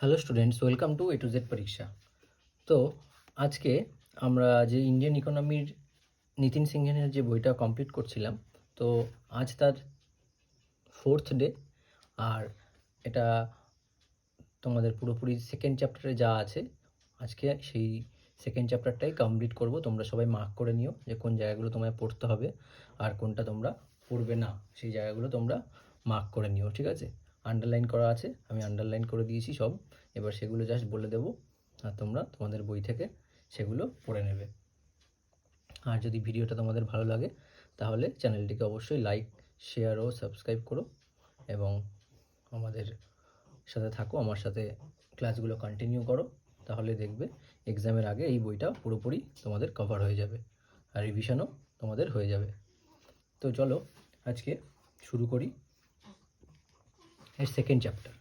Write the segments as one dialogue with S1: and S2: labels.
S1: Hello students, welcome to A to Z পরীক্ষা। তো আজকে আমরা যে ইন্ডিয়ান ইকোনমির নিতিন সিংহের যে বইটা কমপ্লিট করছিলাম, তো আজ তার 4th ডে। আর এটা তোমাদের পুরোপুরি সেকেন্ড চ্যাপ্টারে যা আছে, আজকে সেই সেকেন্ড চ্যাপ্টারটাই কমপ্লিট করব। তোমরা সবাই মার্ক করে নিও যে কোন জায়গাগুলো তোমায় পড়তে হবে আর কোনটা তোমরা পড়বে না, সেই জায়গাগুলো তোমরা মার্ক করে নিও, ঠিক আছে? আন্ডারলাইন করা আছে, আমি আন্ডারলাইন করে দিয়েছি সব। এবার সেগুলো জাস্ট বলে দেবো আর তোমরা তোমাদের বই থেকে সেগুলো পড়ে নেবে। আর যদি ভিডিওটা তোমাদের ভালো লাগে তাহলে চ্যানেলটিকে অবশ্যই লাইক, শেয়ার ও সাবস্ক্রাইব করো এবং আমাদের সাথে থাকো, আমার সাথে ক্লাসগুলো কন্টিনিউ করো। তাহলে দেখবে এক্সামের আগে এই বইটা পুরোপুরি তোমাদের কভার হয়ে যাবে আর রিভিশনও তোমাদের হয়ে যাবে। তো চলো আজকে শুরু করি এর সেকেন্ড চ্যাপ্টার।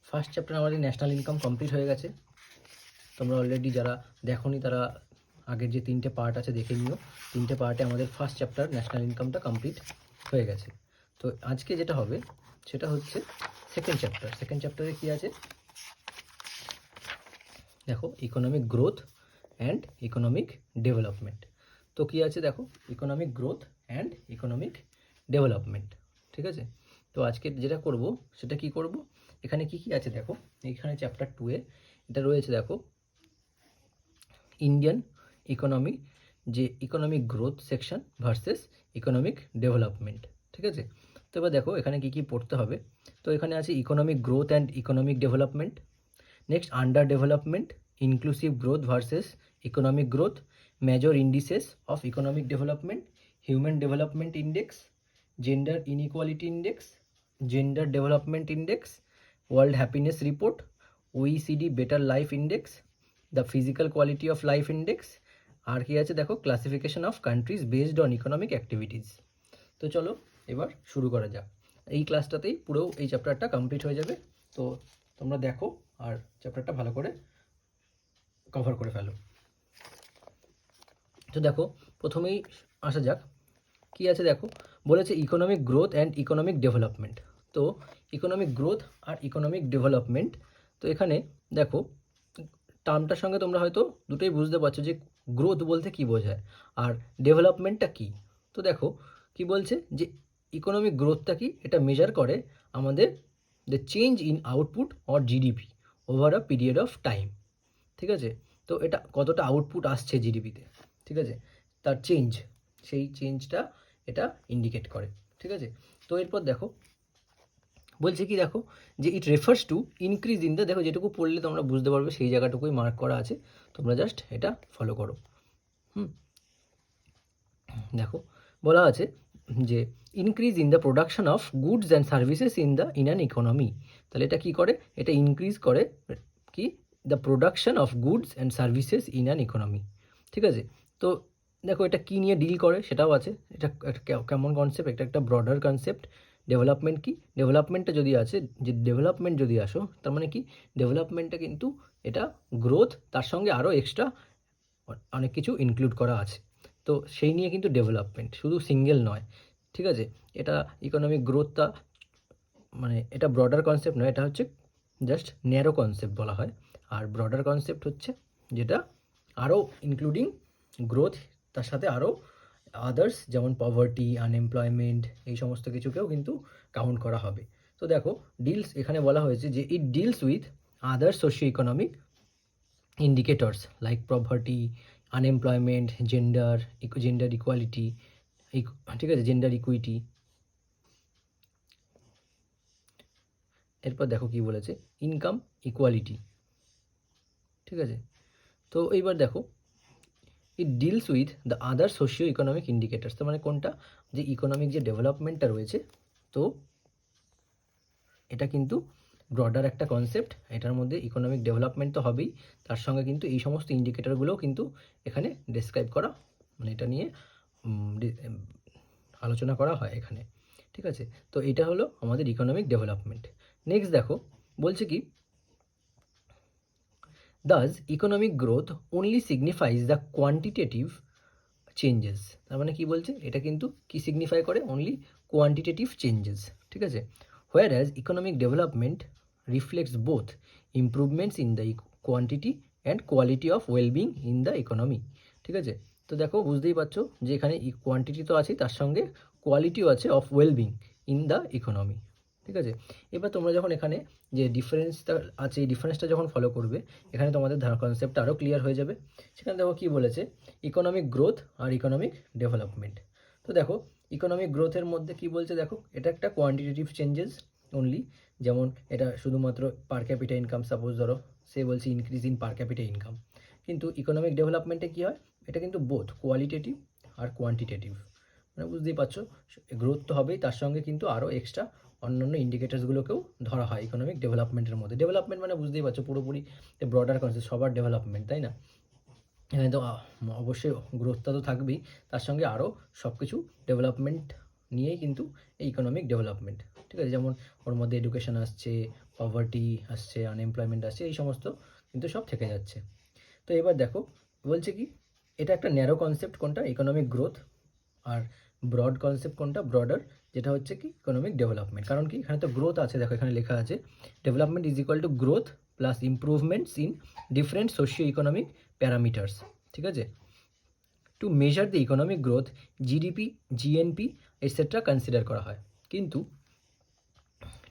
S1: ফার্স্ট চ্যাপ্টার আমাদের ন্যাশনাল ইনকাম কমপ্লিট হয়ে গেছে। তোমরা অলরেডি যারা দেখোনি তারা আগের যে 3টে পার্ট আছে দেখে নিও। 3টে পার্টে আমাদের ফার্স্ট চ্যাপ্টার ন্যাশনাল ইনকামটা কমপ্লিট হয়ে গেছে। তো আজকে যেটা হবে সেটা হচ্ছে সেকেন্ড চ্যাপ্টার। সেকেন্ড চ্যাপ্টারে কী আছে দেখো, economic growth and economic development. তো কী আছে দেখো, economic growth and economic development, ঠিক আছে? তো আজকে যেটা করব সেটা কি করব, এখানে কি কি আছে দেখো। এখানে চ্যাপ্টার 2-এ এটা রয়েছে দেখো, ইন্ডিয়ান ইকোনমি, যে economic growth section versus economic development, ঠিক আছে? তো এবার দেখো এখানে কি কি পড়তে হবে। তো এখানে আছে economic growth and economic development. Next, under development, inclusive growth versus economic growth, major indices of economic development, human development index, gender inequality index, gender development index, world happiness report, OECD better life index, the physical quality of life index. আর কি আছে দেখো, classification of countries based on economic activities. তো চলো এবার শুরু করা যাক। এই ক্লাসটাতেই পুরো এই চ্যাপ্টারটা কমপ্লিট হয়ে যাবে। তো তোমরা দেখো আর চ্যাপ্টারটা ভালো করে কভার করে ফেলো। তো দেখো প্রথমেই আসা যাক, কি আছে দেখো, বলেছে economic growth and economic development. তো ইকোনমিক গ্রোথ আর ইকোনমিক ডেভেলপমেন্ট, তো এখানে দেখো টার্মটার সঙ্গে তোমরা হয়তো দুটোই বুঝতে পারছো যে গ্রোথ বলতে কি বোঝায় আর ডেভেলপমেন্টটা কি। তো দেখো কি বলছে যে ইকোনমিক গ্রোথটা কি, এটা মেজার করে আমাদের the change in output or GDP over a period of time, ঠিক আছে? তো এটা কতটা আউটপুট আসছে জিডিপিতে, ঠিক আছে, তার চেঞ্জ, সেই চেঞ্জটা এটা ইন্ডিকেট করে, ঠিক আছে? তো এরপর দেখো বলছে কি দেখো, যে it refers to increase in the, দেখো যেটুকু পড়লে তোমরা বুঝতে পারবে সেই জায়গাটুকুই মার্ক করা আছে, তোমরা জাস্ট এটা ফলো করো। দেখো বলা আছে যে increase in the production of goods and services in an economy. তাহলে এটা কি করে, এটা ইনক্রিজ করে কি, the production of goods and services in an economy, ঠিক আছে? তো দেখো এটা কী নিয়ে ডিল করে সেটাও আছে। এটা একটা কেমন কনসেপ্ট, এটা একটা ব্রডার কনসেপ্ট। ডেভেলপমেন্ট কি, ডেভেলপমেন্টটা যদি আছে, যে ডেভেলপমেন্ট যদি আসো তার মানে কি, ডেভেলপমেন্টটা কিন্তু এটা গ্রোথ, তার সঙ্গে আরও এক্সট্রা অনেক কিছু ইনক্লুড করা আছে। তো সেই নিয়ে কিন্তু ডেভেলপমেন্ট, শুধু সিঙ্গেল নয়, ঠিক আছে? এটা ইকোনমিক গ্রোথটা মানে এটা ব্রডার কনসেপ্ট নয়, এটা হচ্ছে জাস্ট ন্যারো কনসেপ্ট বলা হয়। আর ব্রডার কনসেপ্ট হচ্ছে যেটা আরও ইনক্লুডিং গ্রোথ, তার সাথে আরও আদার্স যেমন পভার্টি, আনএমপ্লয়মেন্ট, এই সমস্ত কিছুকেও কিন্তু কাউন্ট করা হবে। তো দেখো ডিলস, এখানে বলা হয়েছে যে it deals with other socio economic indicators like poverty, unemployment, gender equality, ঠিক আছে, জেন্ডার ইকুইটি। এরপর দেখো কি বলেছে, ইনকাম ইকুয়ালিটি, ঠিক আছে? তো এইবার দেখো it deals with the other socio economic indicators, তার মানে কোনটা, যে ইকোনমিক যে ডেভেলপমেন্টটা রয়েছে, তো এটা কিন্তু ব্রডার একটা কনসেপ্ট। এটার মধ্যে ইকোনমিক ডেভেলপমেন্ট তো হবেই, তার সঙ্গে কিন্তু এই সমস্ত ইন্ডিকেটরগুলোও কিন্তু এখানে ডেসক্রাইব করা, মানে এটা নিয়ে আলোচনা করা হয় এখানে, ঠিক আছে? তো এটা হলো আমাদের ইকোনমিক ডেভেলপমেন্ট। নেক্সট দেখো বলছে কি, Das economic growth only signifies the quantitative changes. তার মানে কি বলছে, এটা কিন্তু কি সিগনিফাই করে, অনলি কোয়ান্টিটেটিভ চেঞ্জেস, ঠিক আছে? Whereas economic development reflects both improvements in the quantity and quality of well-being in the economy। ঠিক আছে, তো দেখো বুঝতেই পারছো যে এখানে কোয়ান্টিটি তো আছে, তার সঙ্গে কোয়ালিটিও আছে of wellbeing in the economy. ঠিক আছে, এবার তোমরা যখন এখানে যে ডিফারেন্সটা আছে, এই ডিফারেন্সটা যখন ফলো করবে, এখানে তোমাদের কনসেপ্টটা আরও ক্লিয়ার হয়ে যাবে। সেখানে দেখো কী বলেছে, ইকোনমিক গ্রোথ আর ইকোনমিক ডেভেলপমেন্ট। তো দেখো ইকোনমিক গ্রোথের মধ্যে কি বলছে, দেখো এটা একটা কোয়ান্টিটেটিভ চেঞ্জেস অনলি, যেমন এটা শুধুমাত্র পার ক্যাপিটা ইনকাম, সাপোজ ধরো সে বলছে increase in per capita income. কিন্তু ইকোনমিক ডেভেলপমেন্টে কী হয়, এটা কিন্তু বোথ কোয়ালিটেটিভ আর কোয়ান্টিটেটিভ। মানে বুঝতেই পারছো, গ্রোথ তো হবেই, তার সঙ্গে কিন্তু আরও এক্সট্রা অন্যান্য ইন্ডিকেটার্সগুলোকেও ধরা হয় ইকোনমিক ডেভেলপমেন্টের মধ্যে। ডেভেলপমেন্ট মানে বুঝতেই পারছো পুরোপুরি ব্রডার কনসেপ্ট, সবার ডেভেলপমেন্ট, তাই না? এখানে তো অবশ্যই গ্রোথটা তো থাকবেই, তার সঙ্গে আরও সব কিছু ডেভেলপমেন্ট নিয়েই কিন্তু এই ইকোনমিক ডেভেলপমেন্ট। ঠিক আছে, যেমন ওর মধ্যে এডুকেশন আসছে, পভার্টি আসছে, আনএমপ্লয়মেন্ট আসছে, এই সমস্ত কিন্তু সব থেকে যাচ্ছে। তো এবার দেখো বলছে কি, এটা একটা ন্যারো কনসেপ্ট কোনটা, ইকোনমিক গ্রোথ, আর ব্রড কনসেপ্ট কোনটা, ব্রডার, যেটা হচ্ছে কি ইকোনমিক ডেভেলপমেন্ট। কারণ কি, এখানে তো গ্রোথ আছে, দেখো এখানে লেখা আছে development is equal to growth plus improvements in different socio economic parameters. ঠিক আছে, to measure the economic growth GDP, GNP etcetera consider করা হয়। কিন্তু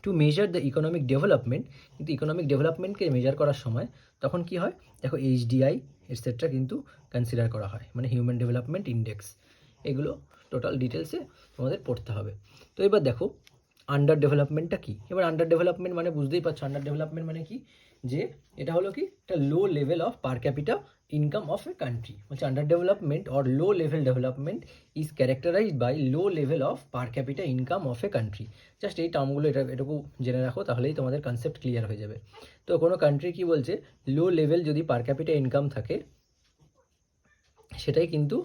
S1: to measure the economic development, কিন্তু ইকোনমিক ডেভেলপমেন্টকে মেজার করার সময় তখন কি হয়, দেখো এইচডিআই এটসেট্রা কিন্তু কনসিডার করা হয়, মানে হিউম্যান ডেভেলপমেন্ট ইন্ডেক্স। এগুলো টোটাল ডিটেলসে তোমাদের পড়তে হবে। তো এবার দেখো আন্ডার ডেভেলপমেন্টটা কী। এবার আন্ডার ডেভেলপমেন্ট মানে বুঝতেই পারছো, আন্ডার ডেভেলপমেন্ট মানে কি, যে এটা হলো কি একটা low level of per capita income of a country. বলছে under development or low level development is characterised by low level of per capita income of a country. Just এই টার্মগুলো এটুকু জেনে রাখো, তাহলেই তোমাদের কনসেপ্ট ক্লিয়ার হয়ে যাবে। তো কোনো কান্ট্রি কি বলছে, লো লেভেল যদি পার ক্যাপিটা ইনকাম থাকে, সেটাই কিন্তু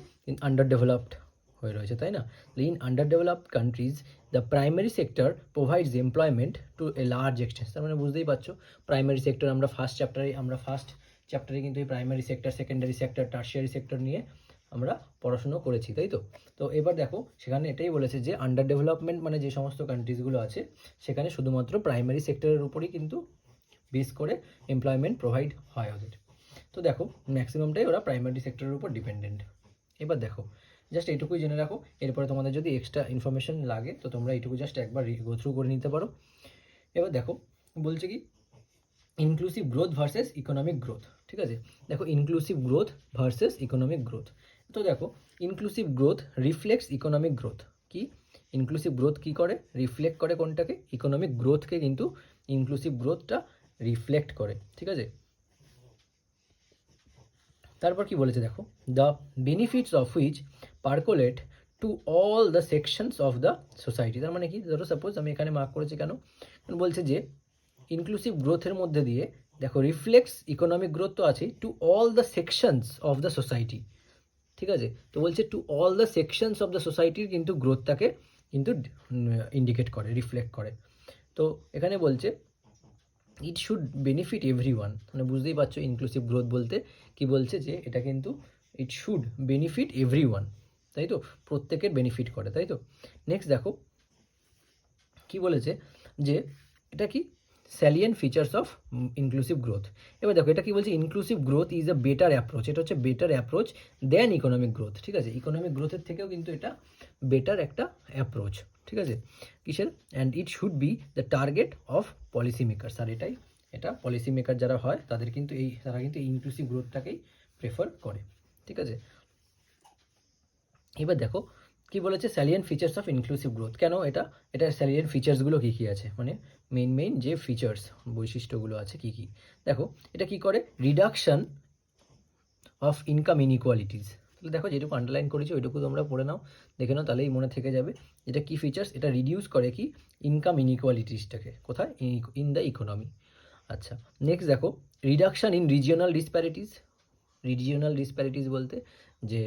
S1: আন্ডার ডেভেলপড হয়ে রয়েছে, তাই না? In under developed countries the primary sector provides employment two a large extent. তার মানে বুঝতেই পারছো, প্রাইমারি সেক্টর আমরা ফার্স্ট চ্যাপ্টারে কিন্তু এই primary sector, secondary sector, tertiary sector নিয়ে আমরা পড়াশুনো করেছি, তাই তো? তো এবার দেখো সেখানে এটাই বলেছে যে আন্ডার ডেভেলপমেন্ট মানে যে সমস্ত কান্ট্রিজগুলো আছে, সেখানে শুধুমাত্র প্রাইমারি সেক্টরের উপরই কিন্তু বেস করে এমপ্লয়মেন্ট প্রোভাইড হয় ওদের। তো দেখো ম্যাক্সিমামটাই ওরা প্রাইমারি সেক্টরের উপর ডিপেন্ডেন্ট। এবার দেখো জাস্ট এইটুকুই জেনে রাখো, এরপরে তোমাদের যদি এক্সট্রা ইনফরমেশন লাগে তো তোমরা এইটুকু জাস্ট একবার গো থ্রু করে নিতে পারো। এবার দেখো বলছে কি, inclusive growth versus economic growth. ঠিক আছে, দেখো inclusive growth versus economic growth. তো দেখো inclusive growth reflects economic growth. কি ইনক্লুসিভ গ্রোথ কী করে, রিফ্লেক্ট করে কোনটাকে, ইকোনমিক গ্রোথকে কিন্তু ইনক্লুসিভ গ্রোথটা রিফ্লেক্ট করে। ঠিক আছে, তারপর কি বলেছে দেখো, the benefits of which percolate to all the sections of the society. তার মানে কি, ধরো সাপোজ আমি এখানে মার্ক করেছি কেন, বলছে যে ইনক্লুসিভ গ্রোথের মধ্যে দিয়ে দেখো রিফ্লেক্টস ইকোনমিক গ্রোথ তো আছে, two all the sections of the society. ঠিক আছে, তো বলছে two all the sections of the সোসাইটির কিন্তু গ্রোথটাকে কিন্তু ইন্ডিকেট করে, রিফ্লেক্ট করে। তো এখানে বলছে ইট শুড বেনিফিট এভরিওয়ান, মানে বুঝতেই পারছো ইনক্লুসিভ গ্রোথ বলতে কি বলছে, যে এটা কিন্তু ইট শুড বেনিফিট এভরিওয়ান, তাই তো, প্রত্যেকের বেনিফিট করে, তাই তো। নেক্সট দেখো কি বলেছে, যে এটা কি salient features of inclusive growth. এবার দেখো এটা কি বলছে, inclusive growth is a better approach, এটা হচ্ছে বেটার অ্যাপ্রোচ দেন ইকোনমিক গ্রোথ। ঠিক আছে, ইকোনমিক গ্রোথের থেকেও কিন্তু এটা বেটার একটা অ্যাপ্রোচ। ঠিক আছে, কিসের, and it should be the target of policy makers. আর এটা পলিসি মেকার যারা হয় তারা কিন্তু এই ইনক্লুসিভ গ্রোথটাকেই প্রেফার করে। ঠিক আছে, এবার দেখো কি বলেছে, salient features of inclusive growth. কেন এটা স্যালিয়েন্ট ফিচার্সগুলো কী কী আছে, মানে মেইন যে ফিচার্স বৈশিষ্ট্যগুলো আছে কী কী, দেখো এটা কি করে, রিডাকশন অফ ইনকাম ইনইকুয়ালিটিস। তাহলে দেখো যেটুকু আন্ডারলাইন করেছি ওইটুকু তোমরা পড়ে নাও, দেখে নাও, তাহলেই মনে থেকে যাবে। এটা কি ফিচার্স, এটা রিডিউস করে কি ইনকাম ইনইকুয়ালিটিসটাকে, কোথায়, ইন দ্য ইকোনমি। আচ্ছা, নেক্সট দেখো reduction in regional disparities. Regional disparities বলতে যে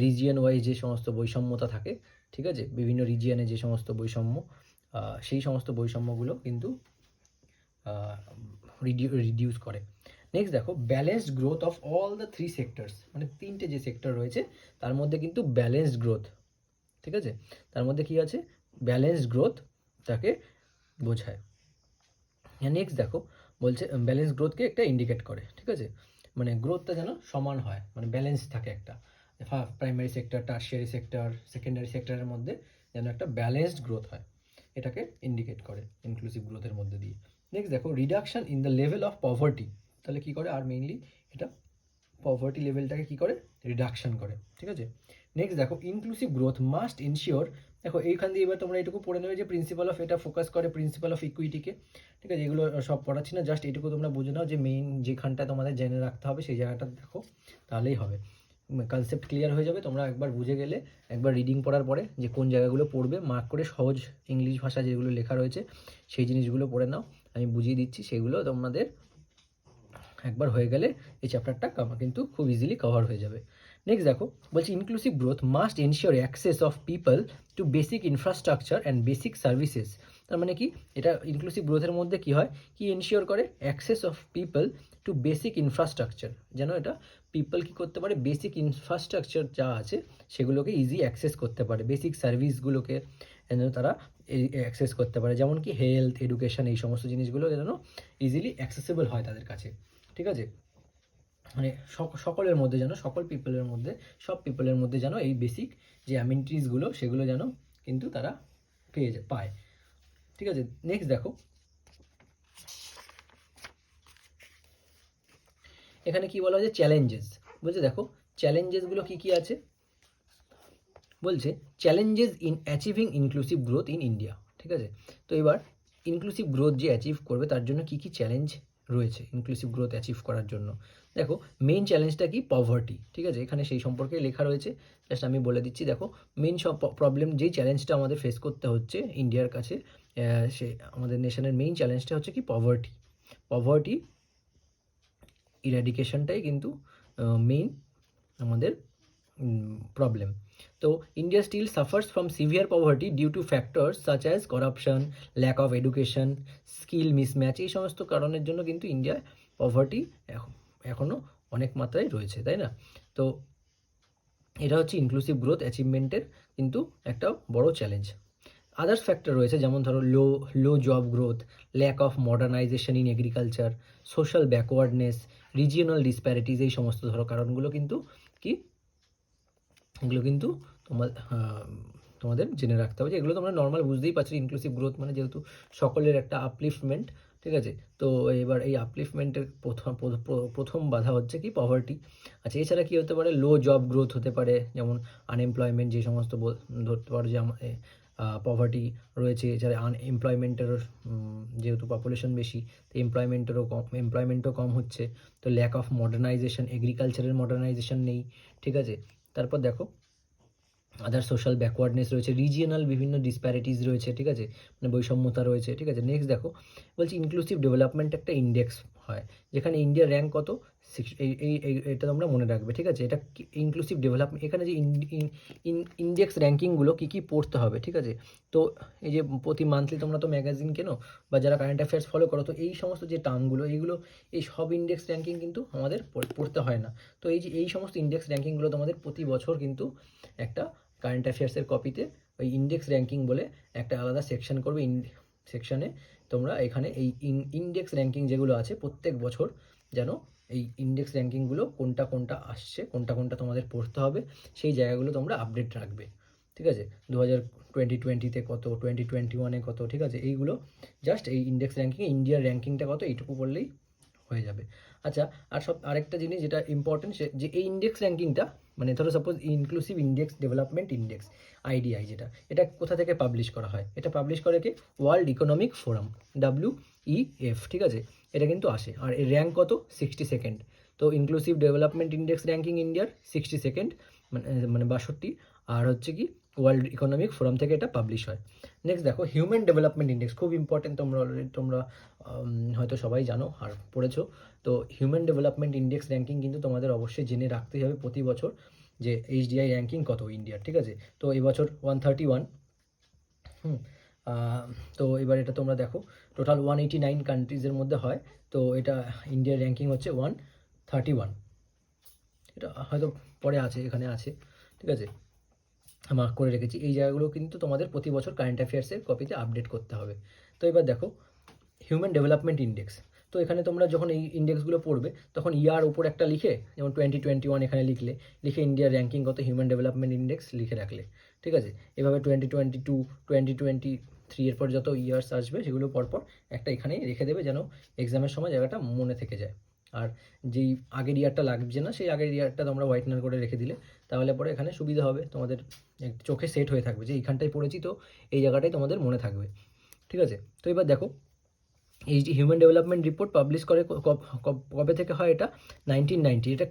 S1: রিজিয়ন ওয়াইজ যে সমস্ত বৈষম্যতা থাকে, ঠিক আছে, বিভিন্ন রিজিয়নে যে সমস্ত বৈষম্য, সেই সমস্ত বৈষম্যগুলো কিন্তু রিডিউস করে। নেক্সট দেখো balanced growth of all the three sectors, মানে তিনটে যে সেক্টর রয়েছে তার মধ্যে কিন্তু ব্যালেন্সড গ্রোথ, ঠিক আছে, তার মধ্যে কি আছে, ব্যালেন্সড গ্রোথ তাকে বোঝায়। নেক্সট দেখো বলছে ব্যালেন্স গ্রোথকে একটা ইন্ডিকেট করে, ঠিক আছে, মানে গ্রোথটা যেন সমান হয়, মানে ব্যালেন্স থাকে একটা primary sector, tertiary sector, secondary সেক্টরের মধ্যে যেন একটা ব্যালেন্সড গ্রোথ হয়, এটাকে ইন্ডিকেট করে ইনক্লুসিভ গ্রোথের মধ্যে দিয়ে। নেক্সট দেখো reduction in the level of poverty, তাহলে কী করে, আর মেইনলি এটা পভার্টি লেভেলটাকে কী করে, রিডাকশন করে, ঠিক আছে। নেক্সট দেখো ইনক্লুসিভ গ্রোথ মাস্ট ইনশিওর, দেখো এইখান দিয়ে এবার তোমরা এটুকু পড়ে নেবে যে প্রিন্সিপাল অফ, এটা ফোকাস করে প্রিন্সিপাল অফ ইকুইটিকে, ঠিক আছে, এগুলো সব পড়াচ্ছি না, জাস্ট এটুকু তোমরা বুঝে নাও যে মেইন যেখানটা তোমাদের জেনে রাখতে হবে সেই জায়গাটা দেখো, তাহলেই হবে, কনসেপ্ট ক্লিয়ার হয়ে যাবে। তোমরা একবার বুঝে গেলে, একবার রিডিং পড়ার পরে যে কোন জায়গাগুলো পড়বে মার্ক করে সহজ ইংলিশ ভাষা যেগুলো লেখা রয়েছে সেই জিনিসগুলো পড়ে নাও, আমি বুঝিয়ে দিচ্ছি, সেগুলো তোমাদের একবার হয়ে গেলে এই চ্যাপ্টারটা কিন্তু খুব ইজিলি কভার হয়ে যাবে। নেক্সট দেখো বলছি inclusive growth must ensure access of people to basic infrastructure and basic services. তার মানে কি, এটা ইনক্লুসিভ গ্রোথের মধ্যে কি হয়, কি এনশিওর করে, access of people to basic infrastructure, যেন এটা পিপল কী করতে পারে, বেসিক ইনফ্রাস্ট্রাকচার যা আছে সেগুলোকে ইজি অ্যাক্সেস করতে পারে, বেসিক সার্ভিসগুলোকে যেন তারা অ্যাক্সেস করতে পারে, যেমন কি হেলথ, এডুকেশন, এই সমস্ত জিনিসগুলো যেন ইজিলি অ্যাক্সেসেবল হয় তাদের কাছে, ঠিক আছে, মানে সকলের মধ্যে যেন, সকল পিপলের মধ্যে, সব পিপলের মধ্যে যেন এই বেসিক যে অ্যামিনিটিসগুলো সেগুলো যেন কিন্তু তারা পায়, ঠিক আছে। নেক্সট দেখো এখানে কি বলা হয়েছে, চ্যালেঞ্জেস, বলছে দেখো চ্যালেঞ্জেসগুলো কী কী আছে, বলছে challenges in achieving inclusive growth in India, ঠিক আছে। তো এবার ইনক্লুসিভ গ্রোথ যে অ্যাচিভ করবে তার জন্য কী কী চ্যালেঞ্জ রয়েছে ইনক্লুসিভ গ্রোথ অ্যাচিভ করার জন্য, দেখো মেইন চ্যালেঞ্জটা কি, পভার্টি, ঠিক আছে, এখানে সেই সম্পর্কে লেখা রয়েছে, জাস্ট আমি বলে দিচ্ছি। দেখো মেইন সব প্রবলেম, যেই চ্যালেঞ্জটা আমাদের ফেস করতে হচ্ছে ইন্ডিয়ার কাছে, সে আমাদের নেশনের মেইন চ্যালেঞ্জটা হচ্ছে কি, পভার্টি, পভার্টি ইরাডিকেশনটাই কিন্তু মেইন আমাদের প্রবলেম। তো India still suffers from severe poverty due to factors such as corruption, lack of education, skill mismatch, এই সমস্ত কারণের জন্য কিন্তু ইন্ডিয়ায় পভার্টি এখনও অনেক মাত্রায় রয়েছে, তাই না। তো এটা হচ্ছে ইনক্লুসিভ গ্রোথ অ্যাচিভমেন্টের কিন্তু একটা বড় চ্যালেঞ্জ। আদার্স ফ্যাক্টর রয়েছে, যেমন ধরো low job growth, lack of modernisation in agriculture, social backwardness, regional disparities, এই সমস্ত ধরো কারণগুলো কিন্তু কি, এগুলো কিন্তু তোমাদের জেনে রাখতে হবে, যে এগুলো তোমরা নর্মাল বুঝতেই পারছো। ইনক্লুসিভ গ্রোথ মানে যেহেতু সকলের একটা আপলিফমেন্ট, ঠিক আছে, তো এবার এই আপলিফমেন্টের প্রথম বাধা হচ্ছে কি, পভার্টি। আচ্ছা এছাড়া কী হতে পারে, লো জব গ্রোথ হতে পারে, যেমন আনএমপ্লয়মেন্ট, যে সমস্ত ধরতে পারো যে পভার্টি রয়েছে। এছাড়া আনএমপ্লয়মেন্টেরও যেহেতু পপুলেশন বেশি, তো এমপ্লয়মেন্টও কম হচ্ছে। তো ল্যাক অফ মডার্নাইজেশন, এগ্রিকালচারের মডার্নাইজেশন নেই, ঠিক আছে। তারপর দেখো আদার সোশ্যাল ব্যাকওয়ার্ডনেস রয়েছে, রিজিয়নাল বিভিন্ন ডিসপ্যারিটিস রয়েছে, ঠিক আছে, মানে বৈষম্যতা রয়েছে, ঠিক আছে। নেক্সট দেখো বলছি ইনক্লুসিভ ডেভেলপমেন্ট একটা ইন্ডেক্স হয়, যেখানে ইন্ডিয়ার র্যাঙ্ক কত, এটা তোমরা মনে রাখবে, ঠিক আছে। এটা ইনক্লুসিভ ডেভেলপমেন্ট, এখানে যে ইন্ডেক্স র্যাঙ্কিংগুলো কী কী পড়তে হবে, ঠিক আছে। তো এই যে প্রতি মান্থলি তোমরা তো ম্যাগাজিন কেনো বা যারা কারেন্ট অ্যাফেয়ার্স ফলো করো, তো এই সমস্ত যে টার্মগুলো, এই সব ইন্ডেক্স র্যাঙ্কিং কিন্তু আমাদের পড়তে হয় না। তো এই যে এই সমস্ত ইন্ডেক্স র্যাঙ্কিংগুলো তোমাদের প্রতি বছর কিন্তু একটা কারেন্ট অ্যাফেয়ার্সের কপিতে ওই ইন্ডেক্স র্যাঙ্কিং বলে একটা আলাদা সেকশন করবে, সেকশনে তোমরা এখানে এই ইন্ডেক্স র্যাঙ্কিং যেগুলো আছে প্রত্যেক বছর যেন এই ইন্ডেক্স র্যাঙ্কিংগুলো কোনটা কোনটা আসছে, কোনটা কোনটা তোমাদের পড়তে হবে, সেই জায়গাগুলো তোমরা আপডেট রাখবে, ঠিক আছে। 2020-তে কত, 2021-এ কত, ঠিক আছে, এইগুলো জাস্ট এই ইন্ডেক্স র্যাঙ্কিংয়ে ইন্ডিয়ার র্যাঙ্কিংটা কত এইটুকু বললেই হয়ে যাবে। আচ্ছা আরেকটা জিনিস যেটা ইম্পর্টেন্ট, যে এই ইন্ডেক্স র্যাঙ্কিংটা, মানে ধরো suppose inclusive index development index, IDI, এটা কোথা থেকে পাবলিশ করা হয়, এটা পাবলিশ করে কি, ওয়ার্ল্ড ইকোনমিক ফোরাম, WEF, ঠিক আছে, এটা কিন্তু আসে। আর এর র্যাঙ্ক কত, 62nd। তো ইনক্লুসিভ ডেভেলপমেন্ট ইন্ডেক্স র্যাঙ্কিং ইন্ডিয়ার 62nd, মানে 62, আর হচ্ছে কি ওয়ার্ল্ড ইকোনমিক ফোরাম থেকে এটা পাবলিশ হয়। নেক্সট দেখো হিউম্যান ডেভেলপমেন্ট ইন্ডেক্স, খুব ইম্পর্টেন্ট, তোমরা হয়তো সবাই জানো আর পড়েছো। তো হিউম্যান ডেভেলপমেন্ট ইন্ডেক্স র্যাঙ্কিং কিন্তু তোমাদের অবশ্যই জেনে রাখতেই হবে প্রতি বছর, যে HDI র্যাঙ্কিং কত ইন্ডিয়ার, ঠিক আছে। তো এবছর 131। তো এবার এটা তোমরা দেখো টোটাল 189 কান্ট্রিজের মধ্যে হয়, তো এটা ইন্ডিয়ার র্যাঙ্কিং হচ্ছে 131। এটা হয়তো পরে আছে, এখানে আছে, ঠিক আছে, মার্ক করে রেখেছি। এই জায়গাগুলো কিন্তু তোমাদের প্রতি বছর কারেন্ট অ্যাফেয়ার্সের কপিতে আপডেট করতে হবে। তো এবার দেখো হিউম্যান ডেভেলপমেন্ট ইন্ডেক্স। তো এখানে তোমরা যখন এই ইন্ডেক্সগুলো পড়বে তখন ইয়ার উপর একটা লিখে, যেমন 2021 এখানে লিখে ইন্ডিয়ার র্যাঙ্কিং কত হিউম্যান ডেভেলপমেন্ট ইন্ডেক্স লিখে রাখলে, ঠিক আছে। এভাবে 2022, 2023 এরপর যত ইয়ার্স আসবে সেগুলো পরপর একটা এখানেই রেখে দেবে, যেন এক্সামের সময় জায়গাটা মনে থেকে যায়। আর যেই আগের ইয়ারটা লাগছে না সেই আগের ইয়ারটা তোমরা হোয়াইটনার করে রেখে দিলে তাহলে পরে এখানে সুবিধা হবে, তোমাদের চোখে সেট হয়ে থাকবে যে এইখানটায় পড়েছি, তো এই জায়গাটাই তোমাদের মনে থাকবে, ঠিক আছে। তো এবার দেখো, এই যে হিউম্যান ডেভেলপমেন্ট রিপোর্ট পাবলিশ করে কবে থেকে হয়, এটা 1990। এটা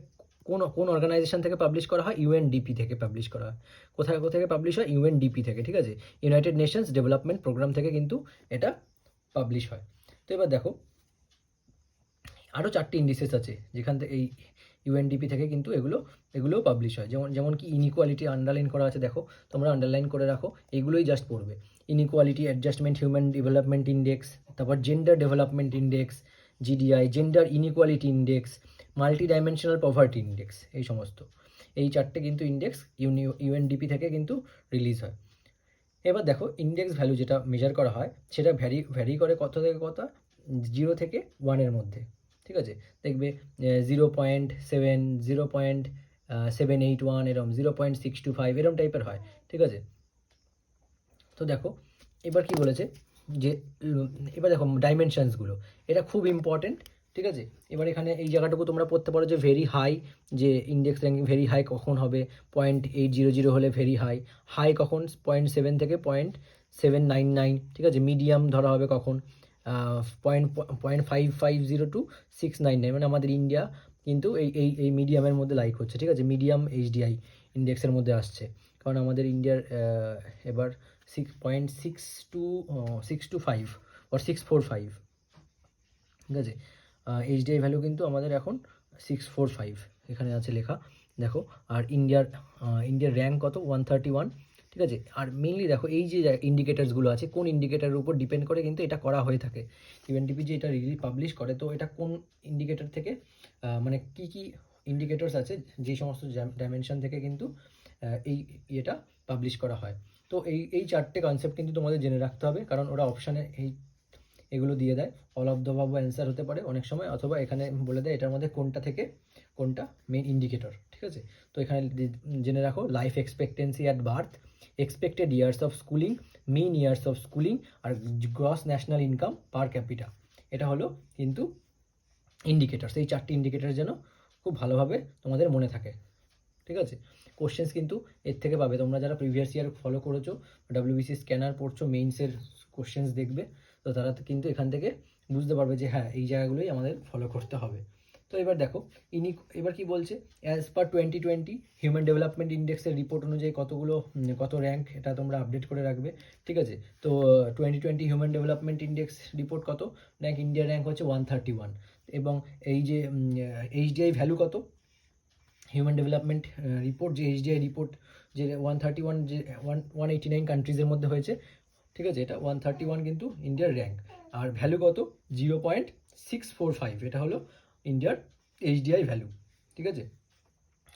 S1: কোন অর্গানাইজেশন থেকে পাবলিশ করা হয়? ইউএনডিপি থেকে পাবলিশ করা হয়। কোথায় থেকে পাবলিশ হয়? ইউএনডিপি থেকে, ঠিক আছে। ইউনাইটেড নেশনস ডেভেলপমেন্ট প্রোগ্রাম থেকে কিন্তু এটা পাবলিশ হয়। তো এবার দেখো, আরও 4টি ইন্ডিসেস আছে যেখান থেকে এই ইউএনডিপি থেকে কিন্তু এগুলোও পাবলিশ হয়। যেমন কি ইনইকুয়ালিটি আন্ডারলাইন করা আছে, দেখো তোমরা আন্ডারলাইন করে রাখো, এইগুলোই জাস্ট পড়বে। Inequality adjustment human development index, তারপর gender development index, GDI, gender inequality index, multi dimensional poverty index, এই সমস্ত, এই 4টে কিন্তু ইন্ডেক্স ইউএনডিপি থেকে কিন্তু রিলিজ হয়। এবার দেখো, ইন্ডেক্স ভ্যালু যেটা মেজার করা হয় সেটা ভ্যারি করে কত থেকে কত, 0 থেকে 1-এর মধ্যে, ঠিক আছে। দেখবে 0.7, 0.781, এরম 0.625 এরম টাইপের হয়, ঠিক আছে। তো দেখো এবার কি বলেছে যে এবার দেখো ডাইমেনশনসগুলো, এটা খুব ইম্পর্টেন্ট, ঠিক আছে। এবার এখানে এই জায়গাটুকু তোমরা পড়তে পারো যে ভেরি হাই, যে ইন্ডেক্স র্যাঙ্কিং ভেরি হাই কখন হবে, 0.800 হলে ভেরি হাই, হাই কখন 0.7 থেকে 0.799, ঠিক আছে। মিডিয়াম ধরা হবে কখন 0.5500 টু 699, মানে আমাদের ইন্ডিয়া কিন্তু এই মিডিয়ামের মধ্যে লাইক হচ্ছে, ঠিক আছে। মিডিয়াম এইচডিআই ইন্ডেক্সের মধ্যে আসছে, কারণ আমাদের ইন্ডিয়ার এবার 6.625 or 645, ঠিক আছে। এইচডিআই ভ্যালু কিন্তু আমাদের এখন 645 এখানে আছে লেখা, দেখো। আর ইন্ডিয়ার র্যাঙ্ক কত? 131, ঠিক আছে। আর মেনলি দেখো এই যে ইন্ডিকেটার্সগুলো আছে, কোন ইন্ডিকেটারের উপর ডিপেন্ড করে কিন্তু এটা করা হয়ে থাকে। ইউএনডিপি যে এটা পাবলিশ করে, তো এটা কোন ইন্ডিকেটার থেকে, মানে কি ইন্ডিকেটার্স আছে যে সমস্ত ডাইমেনশন থেকে কিন্তু এই এটা পাবলিশ করা হয়। তো এই 4টে কনসেপ্ট কিন্তু তোমাদের জেনে রাখতে হবে, কারণ ওরা অপশানে এগুলো দিয়ে দেয়। All of the above answer হতে পারে অনেক সময়, অথবা এখানে বলে দেয় এটার মধ্যে কোনটা থেকে কোনটা মেন ইন্ডিকেটর, ঠিক আছে। তো এখানে জেনে রাখো, life expectancy at birth, expected years of schooling, mean years of schooling, আর gross national income per capita, এটা হলো কিন্তু ইন্ডিকেটরস। এই 4টি ইন্ডিকেটর যেন খুব ভালোভাবে তোমাদের মনে থাকে, ঠিক আছে। কোশ্চেন্স কিন্তু এর থেকে পাবে, তোমরা যারা প্রিভিয়াস ইয়ার ফলো করেছো, ডাব্লিউবিসি স্ক্যানার পড়ছো, মেইনসের কোশ্চেন্স দেখবে, তো তারা কিন্তু এখান থেকে বুঝতে পারবে যে হ্যাঁ এই জায়গাগুলোই আমাদের ফলো করতে হবে। তো এবার দেখো, এবার কি বলছে, অ্যাজ পার 2020 হিউম্যান ডেভেলপমেন্ট ইন্ডেক্সের রিপোর্ট অনুযায়ী কত র্যাঙ্ক, এটা তোমরা আপডেট করে রাখবে, ঠিক আছে। তো 2020 হিউম্যান ডেভেলপমেন্ট ইন্ডেক্স রিপোর্ট কত র্যাঙ্ক? ইন্ডিয়ার র্যাঙ্ক হচ্ছে 131, এবং এই যে এইচডিআই ভ্যালু কত, হিউম্যান ডেভেলপমেন্ট রিপোর্ট যে এইচডিআই রিপোর্ট যে 131, যে 189 কান্ট্রিজের মধ্যে হয়েছে, ঠিক আছে। এটা 131 কিন্তু ইন্ডিয়ার র্যাঙ্ক, আর ভ্যালু কত? 0.645, এটা হলো ইন্ডিয়ার এইচডিআই ভ্যালু, ঠিক আছে।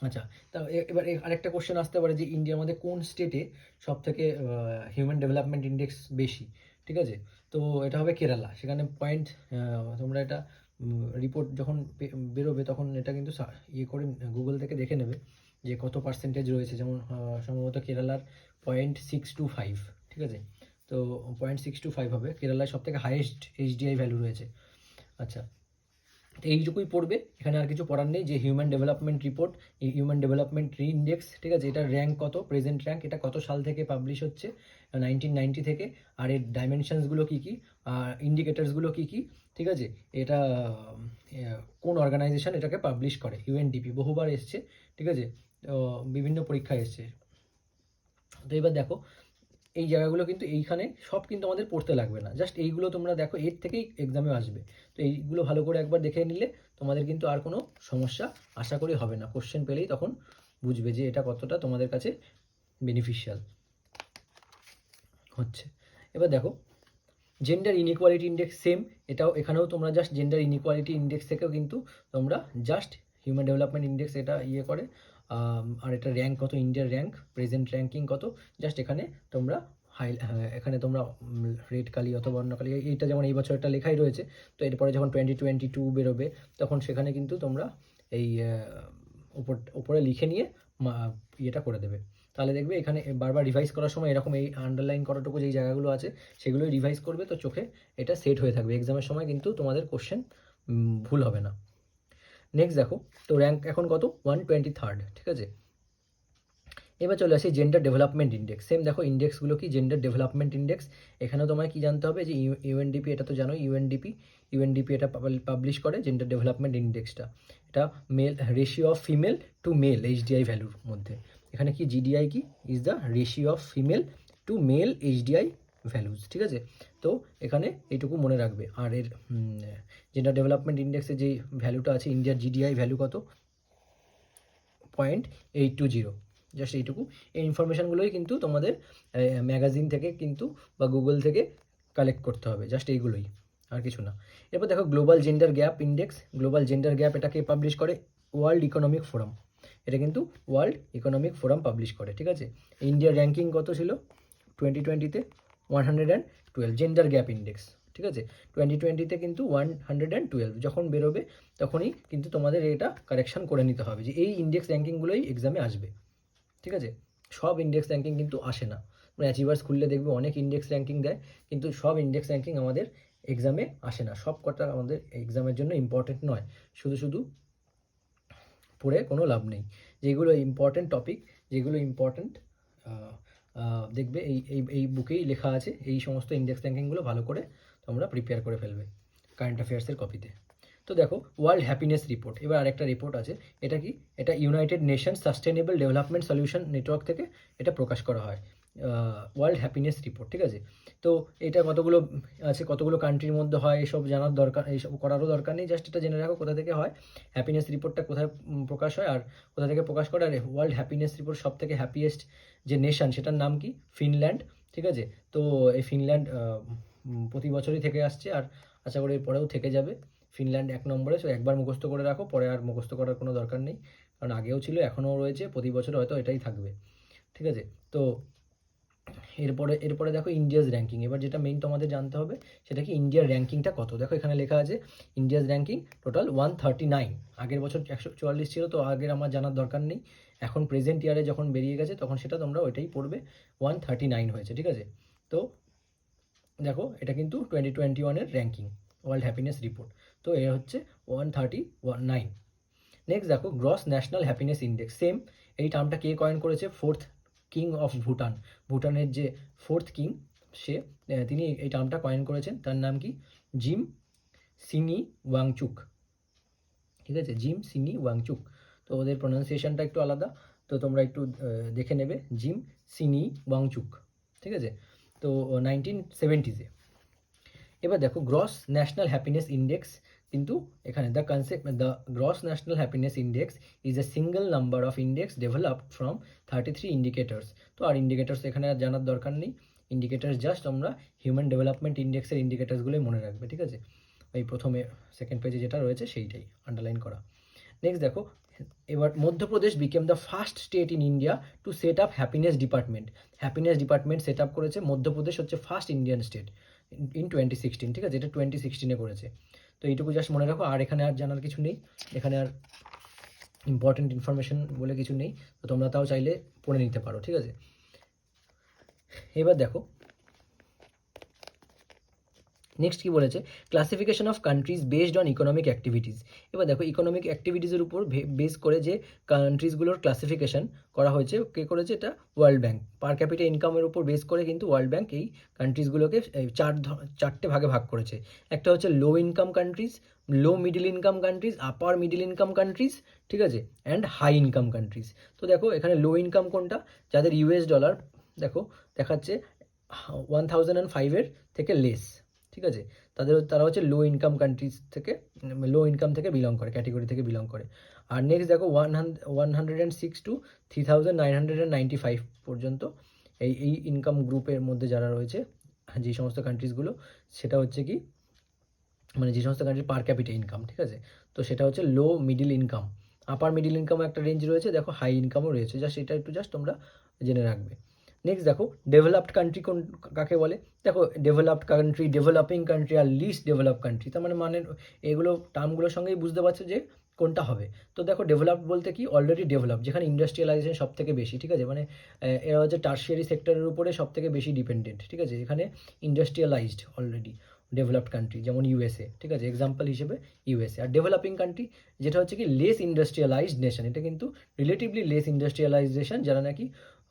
S1: আচ্ছা, তা এবার আরেকটা কোশ্চেন আসতে পারে যে ইন্ডিয়ার মধ্যে কোন স্টেটে সব থেকে হিউম্যান ডেভেলপমেন্ট ইন্ডেক্স বেশি, ঠিক আছে। তো এটা হবে কেরালা। সেখানে তোমরা এটা রিপোর্ট যখন বেরোবে তখন এটা কিন্তু ইয়ে করে গুগল থেকে দেখে নেবে যে কত পার্সেন্টেজ রয়েছে, যেমন সম্ভবত কেরালার 0.625, ঠিক আছে। তো 0.625 হবে, কেরালায় সব থেকে হাইয়েস্ট এইচডিআই ভ্যালু রয়েছে। আচ্ছা, এইটুকুই পড়বে, এখানে আর কিছু পড়ার নেই। যে human development report, human development index, ঠিক আছে, এটার র্যাঙ্ক কত, প্রেজেন্ট র্যাঙ্ক, এটা কত সাল থেকে পাবলিশ হচ্ছে, 1990 থেকে, আর এর ডাইমেনশনসগুলো কী কী, আর ইন্ডিকেটার্সগুলো কী কী, ঠিক আছে। এটা কোন অর্গানাইজেশন এটাকে পাবলিশ করে? ইউএনডিপি, বহুবার এসছে, ঠিক আছে, বিভিন্ন পরীক্ষায় এসছে। তো এবার দেখো, এই জায়গাগুলো কিন্তু এইখানে সব কিন্তু আমাদের পড়তে লাগবে না, জাস্ট এইগুলো তোমরা দেখো, এর থেকেই এক্সামে আসবে। তো এইগুলো ভালো করে একবার দেখে নিলে তোমাদের কিন্তু আর কোনো সমস্যা আশা করি হবে না। কোশ্চেন পেলেই তখন বুঝবে যে এটা কতটা তোমাদের কাছে বেনিফিশিয়াল হচ্ছে। এবার দেখো, জেন্ডার ইনইকুয়ালিটি ইন্ডেক্স সেম, এখানেও তোমরা জাস্ট জেন্ডার ইনইকুয়ালিটি ইন্ডেক্স থেকেও কিন্তু তোমরা জাস্ট হিউম্যান ডেভেলপমেন্ট ইন্ডেক্স এটা ইয়ে করে, আর এটা র্যাঙ্ক কত, ইন্ডিয়ার র্যাঙ্ক, প্রেজেন্ট র্যাঙ্কিং কত, জাস্ট এখানে তোমরা এখানে তোমরা রেড কালি অথবা অন্য কালি, এইটা যেমন এই বছর একটা লেখাই রয়েছে, তো এরপরে যখন 2022 বেরোবে তখন সেখানে কিন্তু তোমরা এই উপরে লিখে নিয়ে ইয়েটা করে দেবে। তাহলে দেখবে এখানে বারবার রিভাইজ করার সময় এরকম এই আন্ডারলাইন করাটুকু যেই জায়গাগুলো আছে সেগুলোই রিভাইজ করবে, তো চোখে এটা সেট হয়ে থাকবে। এক্সামের সময় কিন্তু তোমাদের কোশ্চেন ভুল হবে না। নেক্সট দেখো, তো র্যাঙ্ক এখন কত? 123rd, ঠিক আছে। এবার চলে আসি জেন্ডার ডেভেলপমেন্ট ইন্ডেক্স। সেম দেখো ইন্ডেক্সগুলো কি, জেন্ডার ডেভেলপমেন্ট ইন্ডেক্স। এখানেও তোমায় কি জানতে হবে যে ইউএনডিপি, এটা তো জানো ইউএনডিপি এটা পাবলিশ করে জেন্ডার ডেভেলপমেন্ট ইন্ডেক্সটা। এটা male ratio of female to male HDI ভ্যালুর মধ্যে। এখানে কি জিডিআই কি is the ratio of female to male HDI values, ঠিক আছে। তো এখানে এইটুকু মনে রাখবে। আর এর জেন্ডার ডেভেলপমেন্ট ইন্ডেক্সে যে ভ্যালুটা আছে, ইন্ডিয়ার জিডিআই ভ্যালু কত? 0.820, জাস্ট এইটুকু। এই ইনফরমেশানগুলোই কিন্তু তোমাদের ম্যাগাজিন থেকে কিন্তু বা গুগল থেকে কালেক্ট করতে হবে, জাস্ট এইগুলোই, আর কিছু না। এরপর দেখো global gender gap index. Global gender gap এটাকে পাবলিশ করে ওয়ার্ল্ড ইকোনমিক ফোরাম। এটা কিন্তু ওয়ার্ল্ড ইকোনমিক ফোরাম পাবলিশ করে, ঠিক আছে। ইন্ডিয়ার র্যাঙ্কিং কত ছিল 2020-তে? 112 জেন্ডার গ্যাপ ইন্ডেক্স, ঠিক আছে। 2020-তে কিন্তু 112 যখন বেরোবে তখনই কিন্তু তোমাদের এটা কারেকশান করে নিতে হবে যে এই ইন্ডেক্স র্যাঙ্কিংগুলোই এক্সামে আসবে, ঠিক আছে। সব ইন্ডেক্স র্যাঙ্কিং কিন্তু আসে না। মানে অ্যাচিভার্স খুললে দেখবে অনেক ইন্ডেক্স র্যাঙ্কিং দেয়, কিন্তু সব ইন্ডেক্স র্যাঙ্কিং আমাদের এক্সামে আসে না। সব কটা আমাদের এক্সামের জন্য ইম্পর্টেন্ট নয়। শুধু শুধু পড়ে কোনো লাভ নেই। যেগুলো ইম্পর্টেন্ট টপিক, যেগুলো ইম্পর্টেন্ট দেখবে এই এই এই বুকেই লেখা আছে। এই সমস্ত ইন্ডেক্স র্যাঙ্কিংগুলো ভালো করে তোমরা প্রিপেয়ার করে ফেলবে কারেন্ট অ্যাফেয়ার্সের কপিতে। তো দেখো ওয়ার্ল্ড হ্যাপিনেস রিপোর্ট, এবার আরেকটা রিপোর্ট আছে। এটা কি? এটা United Nations sustainable development solution network থেকে এটা প্রকাশ করা হয়, ওয়ার্ল্ড হ্যাপিনেস রিপোর্ট, ঠিক আছে। তো এটা কতগুলো আছে, কতগুলো কান্ট্রির মধ্যে হয়, এসব জানার দরকার, এইসব করারও দরকার নেই। জাস্ট এটা জেনে রাখো কোথা থেকে হয়, হ্যাপিনেস রিপোর্টটা কোথায় প্রকাশ হয় আর কোথা থেকে প্রকাশ করে। আর ওয়ার্ল্ড হ্যাপিনেস রিপোর্ট সব থেকে হ্যাপিয়েস্ট যে নেশন সেটার নাম কি? ফিনল্যান্ড, ঠিক আছে। তো এই ফিনল্যান্ড প্রতি বছরই থেকে আসছে, আর আশা করি এরপরেও থেকে যাবে। ফিনল্যান্ড 1 নম্বরে। সো একবার মুখস্থ করে রাখো, পরে আর মুখস্থ করার কোনো দরকার নেই, কারণ আগেও ছিল, এখনও রয়েছে, প্রতি বছর হয়তো এটাই থাকবে, ঠিক আছে। তো এরপরে দেখো ইন্ডিয়াস র্যাঙ্কিং। এবার যেটা মেইন তোমাদের জানতে হবে সেটা কি, ইন্ডিয়ার র্যাঙ্কিংটা কত। দেখো এখানে লেখা আছে ইন্ডিয়াস র্যাঙ্কিং টোটাল 139। আগের বছর 144 ছিল, তো আগের আমার জানার দরকার নেই। এখন প্রেজেন্ট ইয়ারে যখন বেরিয়ে গেছে তখন সেটা তোমরা ওইটাই পড়বে, 139 হয়েছে, ঠিক আছে। তো দেখো এটা কিন্তু 2021-এর র্যাঙ্কিং, ওয়ার্ল্ড হ্যাপিনেস রিপোর্ট। তো এ হচ্ছে 139। নেক্সট দেখো gross national happiness index. Same, এই টার্মটা কে কয়েন করেছে? 4th king of Bhutan. ভুটানের যে 4th কিং তিনি এই টার্মটা কয়েন করেছেন। তার নাম কি? জিম সিনি ওয়াংচুক, ঠিক আছে, জিম সিনি ওয়াংচুক। তো ওদের প্রোনাউন্সিয়েশনটা একটু আলাদা, তো তোমরা একটু দেখে নেবে, জিম সিনি ওয়াংচুক, ঠিক আছে। তো 1970s-এ। এবার দেখো গ্রস ন্যাশনাল হ্যাপিনেস ইন্ডেক্স, কিন্তু এখানে the gross national happiness index is a single number of index developed from 33 indicators. তো আর ইন্ডিকেটার্স এখানে আর জানার দরকার নেই। ইন্ডিকেটার্স জাস্ট আমরা হিউম্যান ডেভেলপমেন্ট ইন্ডেক্সের ইন্ডিকেটার্সগুলোই মনে রাখবে, ঠিক আছে। ওই প্রথমে সেকেন্ড পেজে যেটা রয়েছে সেইটাই আন্ডারলাইন করা। নেক্সট দেখো, এবার Madhya Pradesh became the first state in India to set up happiness department. Happiness department set up করেছে মধ্যপ্রদেশ, হচ্ছে ফার্স্ট ইন্ডিয়ান স্টেট ইন 2016, ঠিক আছে। এটা 2016-এ করেছে। তো এইটুকু জাস্ট মনে রাখো, আর এখানে আর জানার কিছু নেই, এখানে আর ইম্পর্টেন্ট ইনফরমেশন বলে কিছু নেই, তো তোমরা তাও চাইলে পড়ে নিতে পারো, ঠিক আছে। এবার দেখো নেক্সট কী বলেছে, classification of countries based on economic activities. এবার দেখো ইকোনমিক অ্যাক্টিভিটিসের উপর বেস করে যে কান্ট্রিজগুলোর ক্লাসিফিকেশন করা হয়েছে, কে করেছে? এটা ওয়ার্ল্ড ব্যাঙ্ক। পার ক্যাপিটা ইনকামের উপর বেস করে কিন্তু ওয়ার্ল্ড ব্যাঙ্ক এই কান্ট্রিজগুলোকে চারটে ভাগে ভাগ করেছে। একটা হচ্ছে low income countries, low middle income countries, upper middle income countries, ঠিক আছে, অ্যান্ড হাই ইনকাম কান্ট্রিজ। তো দেখো এখানে লো ইনকাম কোনটা? যাদের ইউএস ডলার দেখো দেখাচ্ছে 1005-এর থেকে লেস, ঠিক আছে, তারা হচ্ছে লো ইনকাম কান্ট্রিজ থেকে, লো ইনকাম থেকে বিলং করে, ক্যাটেগরি থেকে বিলং করে। আর নেক্সট দেখো 106 to 3995 পর্যন্ত এই ইনকাম গ্রুপের মধ্যে যারা রয়েছে, যে সমস্ত কান্ট্রিজগুলো, সেটা হচ্ছে কি, মানে যে সমস্ত কান্ট্রির পার ক্যাপিটা ইনকাম, ঠিক আছে, তো সেটা হচ্ছে লো মিডিল ইনকাম। আপার মিডিল ইনকামও একটা রেঞ্জ রয়েছে, দেখো হাই ইনকামও রয়েছে, জাস্ট এটা একটু জাস্ট তোমরা জেনে রাখবে। নেক্সট দেখো ডেভেলপড কান্ট্রি কোন কাকে বলে। দেখো ডেভেলপড কান্ট্রি, ডেভেলপিং কান্ট্রি আর লিস্ট ডেভেলপ কান্ট্রি, তার মানে এগুলো টার্মগুলোর সঙ্গেই বুঝতে পারছো যে কোনটা হবে। তো দেখো ডেভেলপড বলতে কি, অলরেডি ডেভেলপ, যেখানে ইন্ডাস্ট্রিয়ালাইজেশন সব থেকে বেশি, ঠিক আছে, মানে এরা হচ্ছে টার্সিয়ারি সেক্টরের উপরে সব থেকে বেশি ডিপেন্ডেন্ট, ঠিক আছে, এখানে ইন্ডাস্ট্রিয়ালাইজড অলরেডি ডেভেলপড কান্ট্রি, যেমন ইউএসএ, ঠিক আছে, এক্সাম্পল হিসেবে ইউএসএ। আর ডেভেলপিং কান্ট্রি যেটা হচ্ছে কি লেস ইন্ডাস্ট্রিয়ালাইজড নেশন, এটা কিন্তু রিলেটিভলি লেস ইন্ডাস্ট্রিয়ালাইজেশন, যারা নাকি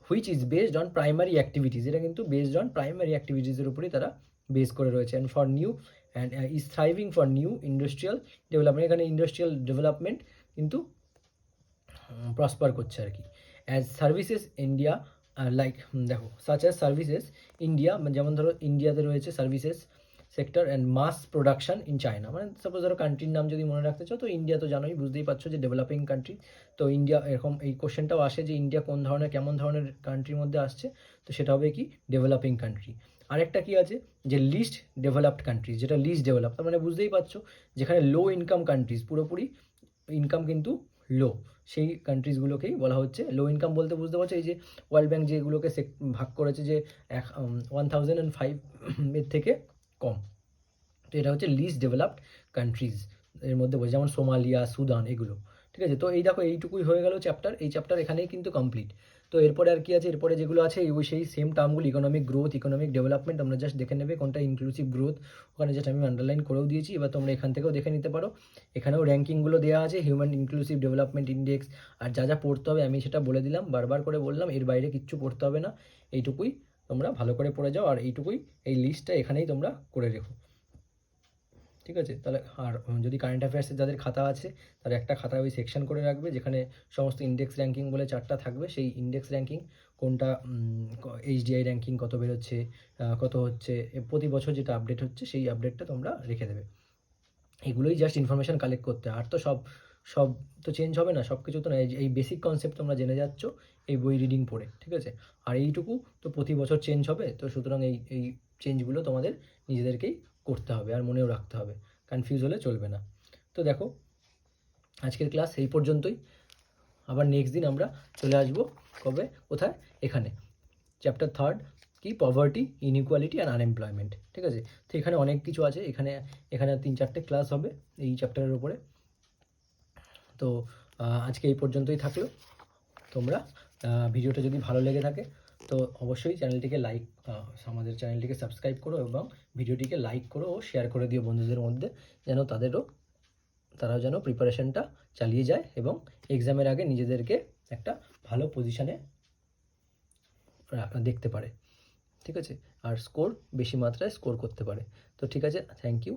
S1: which is based on primary activities, এটা কিন্তু বেসড অন প্রাইমারি অ্যাক্টিভিটিসের উপরেই তারা বেস করে রয়েছে। And for new and is thriving for new industrial development, এখানে ইন্ডাস্ট্রিয়াল ডেভেলপমেন্ট কিন্তু প্রসপার করছে আর কি। অ্যাজ সার্ভিসেস ইন্ডিয়া, লাইক দেখো সাচ অ্যাজ সার্ভিসেস ইন্ডিয়া, যেমন ধরো ইন্ডিয়াতে রয়েছে services sector and mass production in China, মানে সাপোজ ধরো কান্ট্রির নাম যদি মনে রাখতে চাও তো ইন্ডিয়া তো জানোই, বুঝতেই পারছো যে ডেভেলপিং কান্ট্রি। তো ইন্ডিয়া, এরকম এই কোশ্চেনটাও আসে যে ইন্ডিয়া কোন ধরনের, কেমন ধরনের কান্ট্রির মধ্যে আসছে, তো সেটা হবে কি ডেভেলপিং কান্ট্রি। আরেকটা কি আছে যে লিস্ট ডেভেলপড কান্ট্রিজ, যেটা লিস্ট ডেভেলপ, তার মানে বুঝতেই পারছো যেখানে লো ইনকাম কান্ট্রিজ, পুরোপুরি ইনকাম কিন্তু লো, সেই কান্ট্রিজগুলোকেই বলা হচ্ছে লো ইনকাম। বলতে বুঝতে পারছো এই যে ওয়ার্ল্ড ব্যাংক যেগুলোকে ভাগ করেছে যে 1005 এর থেকে কম, তো এটা হচ্ছে লিস্ট ডেভেলপড কান্ট্রিজ এর মধ্যে বলছে, যেমন সোমালিয়া, সুদান, এগুলো, ঠিক আছে। তো এই দেখো এইটুকুই হয়ে গেল চ্যাপ্টার, এই চ্যাপ্টার এখানেই কিন্তু কমপ্লিট। তো এরপরে আর কি আছে, এরপরে যেগুলো আছে ওই সেই সেম টার্মগুলো, ইকোনমিক গ্রোথ, ইকোনমিক ডেভেলপমেন্ট, তোমরা জাস্ট দেখে নেবে কোনটা ইনক্লুসিভ গ্রোথ, ওখানে জাস্ট আমি আন্ডারলাইন করেও দিয়েছি, এবার তোমরা এখান থেকেও দেখে নিতে পারো। এখানেও র্যাঙ্কিংগুলো দেওয়া আছে, হিউম্যান ইনক্লুসিভ ডেভেলপমেন্ট ইন্ডেক্স, আর যা যা পড়তে হবে আমি সেটা বলে দিলাম, বারবার করে বললাম, এর বাইরে কিচ্ছু পড়তে হবে না, এইটুকুই তোমরা ভালো করে পড়ে যাও, আর এইটুকুই, এই লিস্টটা এখানেই তোমরা করে রেখো, ঠিক আছে। তাহলে আর যদি কারেন্ট অ্যাফেয়ার্সের যাদের খাতা আছে তারা একটা খাতায় ওই সেকশন করে রাখবে, যেখানে সমস্ত ইন্ডেক্স র্যাঙ্কিং বলে 4টা থাকবে, সেই ইন্ডেক্স র্যাঙ্কিং কোনটা, এইচডিআই র্যাঙ্কিং কত বেরোচ্ছে, কত হচ্ছে, প্রতি বছর যেটা আপডেট হচ্ছে সেই আপডেটটা তোমরা রেখে দেবে। এগুলোই জাস্ট ইনফরমেশান কালেক্ট করতে, আর তো সব সব তো চেঞ্জ হবে না, সব কিছু তো না, এই বেসিক কনসেপ্ট তোমরা জেনে যাচ্ছ এই বই রিডিং পড়ে, ঠিক আছে। আর এইটুকু তো প্রতি বছর চেঞ্জ হবে, তো সুতরাং এই চেঞ্জগুলো তোমাদের নিজেদেরকেই করতে হবে আর মনেও রাখতে হবে, কনফিউজ হলে চলবে না। তো দেখো আজকের ক্লাস এই পর্যন্তই, আবার নেক্সট দিন আমরা চলে আসবো কবে, কোথায়, এখানে চ্যাপ্টার 3 কি, পভার্টি, ইনইকুয়ালিটি অ্যান্ড আনএমপ্লয়মেন্ট, ঠিক আছে। তো এখানে অনেক কিছু আছে, এখানে 3-4টে ক্লাস হবে এই চ্যাপ্টারের উপরে। তো আজকে এই পর্যন্তই থাকলো। তোমরা ভিডিওটা যদি ভালো লেগে থাকে তো অবশ্যই চ্যানেলটিকে লাইক, আমাদের চ্যানেলটিকে সাবস্ক্রাইব করো এবং ভিডিওটিকে লাইক করো ও শেয়ার করে দিও বন্ধুদের মধ্যে, যেন তারাও যেন প্রিপারেশনটা চালিয়ে যায় এবং এক্সামের আগে নিজেদেরকে একটা ভালো পজিশানে দেখতে পারে, ঠিক আছে, আর বেশি মাত্রায় স্কোর করতে পারে। তো ঠিক আছে, থ্যাংক ইউ।